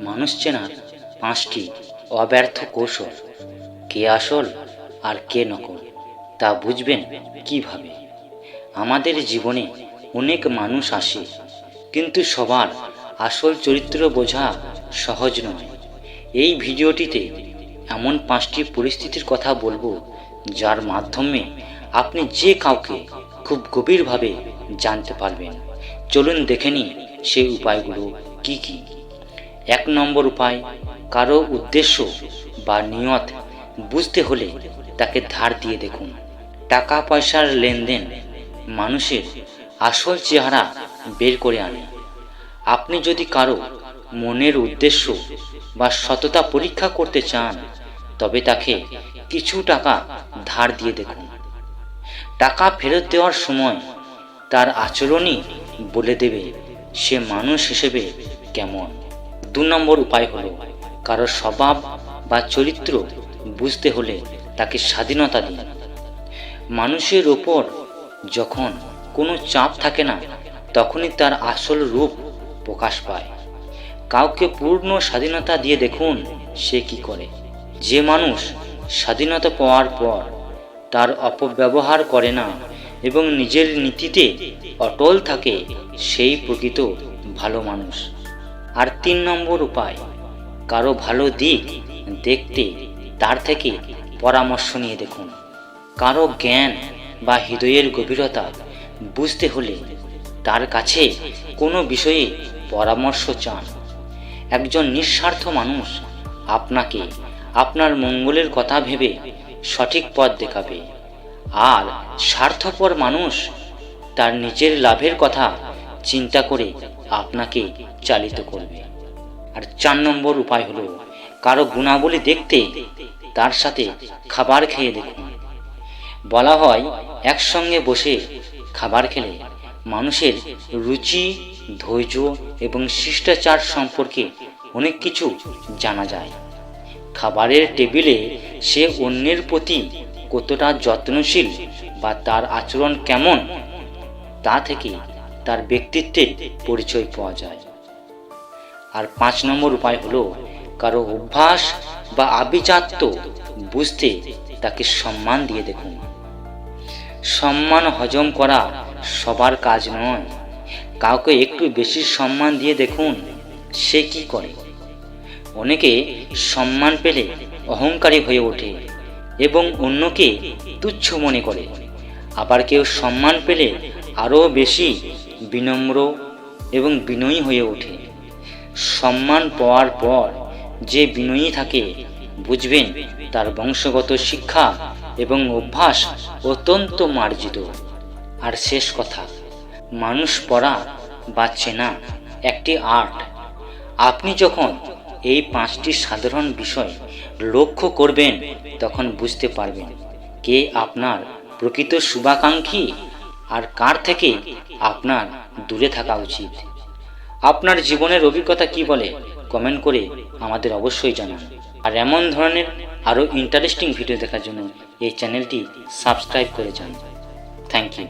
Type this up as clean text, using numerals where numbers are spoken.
মানুষ চেনার 5টি অব্যর্থ কৌশল। কে আসল আর কে নকল তা বুঝবেন কিভাবে? আমাদের জীবনে অনেক মানুষ আসে, কিন্তু সবার আসল চরিত্র বোঝা সহজ নয়। এই ভিডিওটিতে এমন 5টি পরিস্থিতির কথা বলবো, যার মাধ্যমে আপনি যে কাউকে খুব গভীরভাবে জানতে পারবেন। চলুন দেখে নিই সেই উপায়গুলো কি কি। 1 নম্বর উপায়, কারো উদ্দেশ্য বা নিয়ত বুঝতে হলে তাকে ধার দিয়ে দেখুন। টাকা পয়সার লেনদেন মানুষের আসল চেহারা বের করে আনে। আপনি যদি কারো মনের উদ্দেশ্য বা সততা পরীক্ষা করতে চান, তবে তাকে কিছু টাকা ধার দিয়ে দেখুন। টাকা ফেরত দেওয়ার সময় তার আচরণই বলে দেবে সে মানুষ হিসেবে কেমন। 2 নম্বর উপায় হলো, কারো স্বভাব বা চরিত্র বুঝতে হলে তাকে স্বাধীনতা দিন। মানুষের ওপর যখন কোনো চাপ থাকে না, তখনই তার আসল রূপ প্রকাশ পায়। কাউকে পূর্ণ স্বাধীনতা দিয়ে দেখুন সে কি করে। যে মানুষ স্বাধীনতা পাওয়ার পর তার অপব্যবহার করে না এবং নিজের নীতিতে অটল থাকে, সেই প্রকৃত ভালো মানুষ। আর 3 নম্বর উপায়, কারো ভালো দিক দেখতে তার থেকে পরামর্শ নিয়ে দেখুন। কারো জ্ঞান বা হৃদয়ের গভীরতা বুঝতে হলে তার কাছে কোনো বিষয়ে পরামর্শ চান। একজন নিঃস্বার্থ মানুষ আপনাকে আপনার মঙ্গলের কথা ভেবে সঠিক পথ দেখাবে, আর স্বার্থপর মানুষ তার নিজের লাভের কথা চিন্তা করে আপনাকে চালিত করবে। আর 4 নম্বর উপায় হলো, কারো গুণাবলী দেখতে তার সাথে খাবার খেয়ে দেখুন। বলা হয়, একসঙ্গে বসে খাবার খেলে মানুষের রুচি, ধৈর্য এবং শিষ্টাচার সম্পর্কে অনেক কিছু জানা যায়। খাবারের টেবিলে সে অন্যের প্রতি কতটা যত্নশীল বা তার আচরণ কেমন, তা থেকে তার ব্যক্তিত্বের পরিচয় পাওয়া যায়। আর 5 নম্বর উপায় হলো, কারো অভ্যাস বা আভিজাত্য বুঝতে তাকে সম্মান দিয়ে দেখুন। সম্মান হজম করা সবার কাজ নয়। কাউকে একটু বেশি সম্মান দিয়ে দেখুন সে কি করে। অনেকে সম্মান পেলে অহংকারী হয়ে ওঠে এবং অন্যকে তুচ্ছ মনে করে। আবার কেউ সম্মান পেলে আরও বেশি বিনম্র এবং বিনয়ী হয়ে ওঠে। সম্মান পাওয়ার পর যে বিনয়ী থাকে, বুঝবেন তার বংশগত শিক্ষা এবং অভ্যাস অত্যন্ত মার্জিত। আর শেষ কথা, মানুষ পড়া বা চেনা একটি আর্ট। আপনি যখন এই 5টি সাধারণ বিষয় লক্ষ্য করবেন, তখন বুঝতে পারবেন কে আপনার প্রকৃত শুভাকাঙ্ক্ষী আর কার থেকে আপনার দূরে থাকা উচিত। আপনার জীবনের অভিজ্ঞতা কি বলে কমেন্ট করে আমাদের অবশ্যই জানান। আর এমন ধরনের আরও ইন্টারেস্টিং ভিডিও দেখার জন্য এই চ্যানেলটি সাবস্ক্রাইব করে যান। Thank you.